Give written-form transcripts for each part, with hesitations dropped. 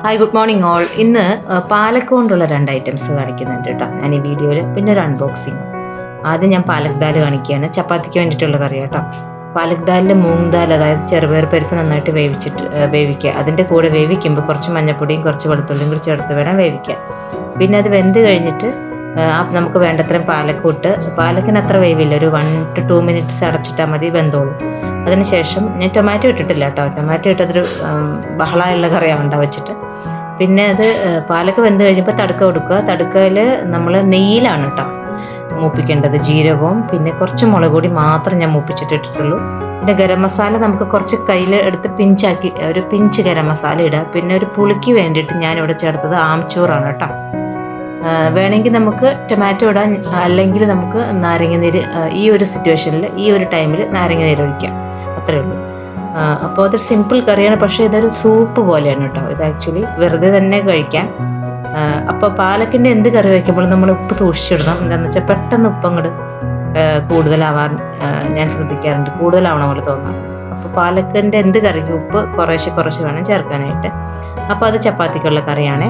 Hi, good morning all. ഇന്ന് പാലക്ക് കൊണ്ടുള്ള 2 items കാണിക്കുന്നുണ്ട് കേട്ടോ ഞാൻ ഈ വീഡിയോയിൽ. പിന്നെ ഒരു അൺബോക്സിങ്. ആദ്യം ഞാൻ പാലക് ദാൽ കാണിക്കുകയാണ്. ചപ്പാത്തിക്ക് വേണ്ടിയിട്ടുള്ള കറി കേട്ടോ. പാലക് ദാലിൽ മൂങ് ദാൽ, അതായത് ചെറുപയർ പരിപ്പ് നന്നായിട്ട് വേവിക്കുക. അതിൻ്റെ കൂടെ വേവിക്കുമ്പോൾ കുറച്ച് മഞ്ഞൾപ്പൊടിയും കുറച്ച് വെളുത്തുള്ളിയും കൂടി ചേർത്ത് വേണം വേവിക്കാൻ. പിന്നെ അത് വെന്ത് കഴിഞ്ഞിട്ട് നമുക്ക് വേണ്ടത്രയും പാലക്ക് ഇട്ട്, പാലക്കിന് അത്ര വേവില്ല, ഒരു 1 to 2 minutes അടച്ചിട്ടാൽ മതി, വെന്തോളും. അതിനുശേഷം ഞാൻ ടൊമാറ്റോ ഇട്ടിട്ടില്ല കേട്ടോ. ടൊമാറ്റോ ഇട്ടതൊരു ബഹളമുള്ള കറിയാവണ്ട വെച്ചിട്ട്. പിന്നെ അത് പാലക്ക് വെന്ത് കഴിയുമ്പോൾ തടുക്ക കൊടുക്കുക. തടുക്കയിൽ നമ്മൾ നെയ്യിലാണ് കേട്ടോ മൂപ്പിക്കേണ്ടത്. ജീരകവും പിന്നെ കുറച്ച് മുളക് പൊടി മാത്രം ഞാൻ മൂപ്പിച്ചിട്ടിട്ടുള്ളൂ. പിന്നെ ഗരം മസാല നമുക്ക് കുറച്ച് കയ്യിൽ എടുത്ത് പിഞ്ചാക്കി, ഒരു പിഞ്ച് ഗരം മസാല ഇടുക. പിന്നെ ഒരു പുളിക്ക് വേണ്ടിയിട്ട് ഞാനിവിടെ ചേർത്തത് ആംചൂറാണ് കേട്ടോ. വേണമെങ്കിൽ നമുക്ക് ടൊമാറ്റോ ഇടാൻ, അല്ലെങ്കിൽ നമുക്ക് നാരങ്ങ നീര്, ഈ ഒരു സിറ്റുവേഷനിൽ ഈ ഒരു ടൈമിൽ നാരങ്ങ നീര് ഒഴിക്കാം, അത്രേ ഉള്ളൂ. അപ്പോൾ അത് സിമ്പിൾ കറിയാണ്, പക്ഷേ ഇതൊരു സൂപ്പ് പോലെയാണ് കേട്ടോ. ഇത് ആക്ച്വലി വെറുതെ തന്നെ കഴിക്കാം. അപ്പോൾ പാലക്കിൻ്റെ എന്ത് കറി വയ്ക്കുമ്പോൾ നമ്മൾ ഉപ്പ് സൂക്ഷിച്ചിടണം. എന്താണെന്ന് വെച്ചാൽ പെട്ടെന്ന് ഉപ്പ് അങ്ങോട്ട് കൂടുതലാവാൻ ഞാൻ ശ്രദ്ധിക്കാറുണ്ട്, കൂടുതലാവണ പോലെ തോന്നാം. അപ്പോൾ പാലക്കിൻ്റെ എന്ത് കറിക്ക് ഉപ്പ് കുറേശ്ശെ വേണം ചേർക്കാനായിട്ട്. അപ്പോൾ അത് ചപ്പാത്തിക്കുള്ള കറിയാണ്.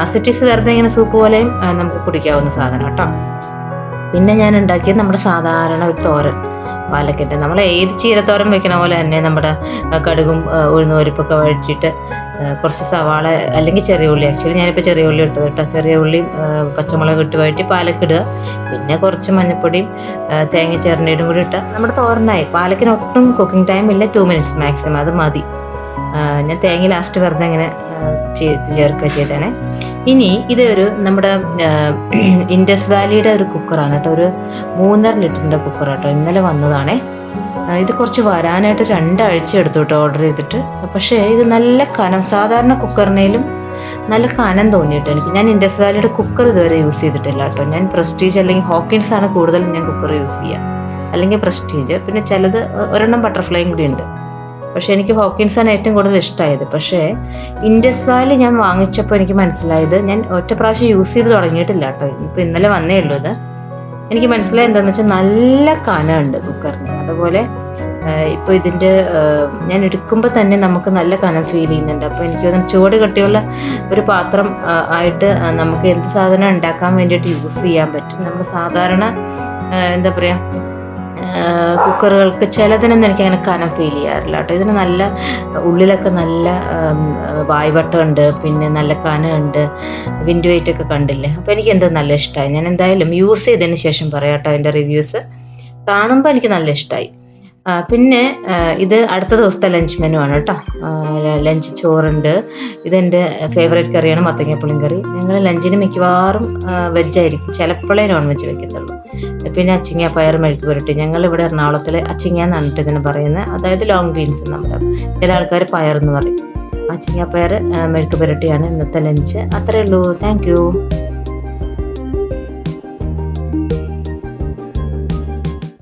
അസിറ്റീസ് വെറുതെ ഇങ്ങനെ സൂപ്പ് പോലെയും നമുക്ക് കുടിക്കാവുന്ന സാധനം കേട്ടോ. പിന്നെ ഞാൻ ഉണ്ടാക്കിയത് നമ്മുടെ സാധാരണ ഒരു തോരൻ, പാലക്കിൻ്റെ. നമ്മൾ ഏത് ചീരത്തോരൻ വെക്കണ പോലെ തന്നെ നമ്മുടെ കടുകും ഉഴുന്ന് പരിപ്പൊക്കെ വഴറ്റിയിട്ട് കുറച്ച് സവാള അല്ലെങ്കിൽ ചെറിയ ഉള്ളി, ആക്ച്വലി ഞാനിപ്പോൾ ചെറിയ ഉള്ളി ഇട്ടത് കേട്ടോ. ചെറിയ ഉള്ളിയും പച്ചമുളക് ഇട്ട് വഴറ്റി പാലക്കിടുക. പിന്നെ കുറച്ച് മഞ്ഞൾപ്പൊടിയും തേങ്ങ ചിരണ്ടിയും കൂടി ഇട്ടാൽ നമ്മുടെ തോരനായി. പാലക്കിന് ഒട്ടും കുക്കിംഗ് ടൈം ഇല്ല, 2 minutes മാക്സിമം, അത് മതി. ഞാൻ തേങ്ങ ലാസ്റ്റ് വെറുതെ ഇങ്ങനെ ചേർക്കുക ചെയ്തേനെ. ഇനി ഇത് നമ്മുടെ ഇൻഡസ് വാലിയുടെ ഒരു കുക്കറാണ് കേട്ടോ. ഒരു 3.5 ലിറ്ററിൻ്റെ കുക്കർ കേട്ടോ. ഇന്നലെ വന്നതാണേ. ഇത് കുറച്ച് വരാനായിട്ട് 2 ആഴ്ച എടുത്തു കേട്ടോ ഓർഡർ ചെയ്തിട്ട്. പക്ഷേ ഇത് നല്ല കനം, സാധാരണ കുക്കറിനേലും നല്ല കനം തോന്നിയിട്ട് എനിക്ക്. ഞാൻ ഇൻഡസ് വാലിയുടെ കുക്കർ ഇതുവരെ യൂസ് ചെയ്തിട്ടില്ല കേട്ടോ. ഞാൻ പ്രസ്റ്റീജ് അല്ലെങ്കിൽ ഹോക്കിൻസ് ആണ് കൂടുതലും ഞാൻ കുക്കർ യൂസ് ചെയ്യുക, അല്ലെങ്കിൽ പ്രസ്റ്റീജ്. പിന്നെ ചിലത് ഒരെണ്ണം ബട്ടർഫ്ലൈയും കൂടി ഉണ്ട്. പക്ഷേ എനിക്ക് ഹോക്കിൻസ് ആണ് ഏറ്റവും കൂടുതൽ ഇഷ്ടമായത്. പക്ഷേ ഇൻഡസ് വാലി ഞാൻ വാങ്ങിച്ചപ്പോൾ എനിക്ക് മനസ്സിലായത്, ഞാൻ ഒറ്റ പ്രാവശ്യം യൂസ് ചെയ്ത് തുടങ്ങിയിട്ടില്ല കേട്ടോ. ഇപ്പോൾ ഇന്നലെ വന്നേ ഉള്ളൂ ഇത്. എനിക്ക് മനസ്സിലായത് എന്താണെന്ന് വെച്ചാൽ നല്ല കനമുണ്ട് കുക്കറിന്. അതുപോലെ ഇപ്പോൾ ഇതിൻ്റെ ഞാൻ എടുക്കുമ്പോൾ തന്നെ നമുക്ക് നല്ല കനം ഫീൽ ചെയ്യുന്നുണ്ട്. അപ്പോൾ എനിക്ക് തോന്നുന്നു ചുവട് കട്ടിയുള്ള ഒരു പാത്രം ആയിട്ട് നമുക്ക് എന്ത് സാധനം ഉണ്ടാക്കാൻ വേണ്ടിയിട്ട് യൂസ് ചെയ്യാൻ പറ്റും. നമ്മൾ സാധാരണ എന്താ പറയുക, കുക്കറുകൾക്ക് ചിലതിനൊന്നും എനിക്ക് അങ്ങനെ കനം ഫീൽ ചെയ്യാറില്ല കേട്ടോ. ഇതിന് നല്ല ഉള്ളിലൊക്കെ നല്ല വായ്വട്ടമുണ്ട്, പിന്നെ നല്ല കനമുണ്ട്, വിൻഡ് വെയിറ്റ് ഒക്കെ കണ്ടില്ലേ. അപ്പോൾ എനിക്ക് എന്തോ നല്ല ഇഷ്ടമായി. ഞാൻ എന്തായാലും യൂസ് ചെയ്തതിന് ശേഷം പറയാം കേട്ടോ അതിൻ്റെ റിവ്യൂസ്. കാണുമ്പോൾ എനിക്ക് നല്ല ഇഷ്ടമായി. പിന്നെ ഇത് അടുത്ത ദിവസത്തെ ലഞ്ച് മെനു ആണ് കേട്ടോ. ലഞ്ച് ചോറുണ്ട്. ഇതെൻ്റെ ഫേവറേറ്റ് കറിയാണ്, മത്തങ്ങപ്പുളിയും കറി. ഞങ്ങൾ ലഞ്ചിന് മിക്കവാറും വെജായിരിക്കും, ചിലപ്പോഴേ നോൺ വെജ് വയ്ക്കത്തുള്ളൂ. പിന്നെ അച്ചിങ്ങ പയർ മെഴുക്ക് പുരട്ടി. ഞങ്ങളിവിടെ എറണാകുളത്തിൽ അച്ചിങ്ങ എന്നാണ് ഇതിന് പറയുന്നത്, അതായത് ലോങ് ബീൻസ്. നമ്മുടെ ചില ആൾക്കാർ പയർ എന്ന് പറയും. അച്ചിങ്ങ പയർ മെഴുക്ക് പുരട്ടിയാണ് ഇന്നത്തെ ലഞ്ച്. അത്രയേ ഉള്ളൂ. Thank you.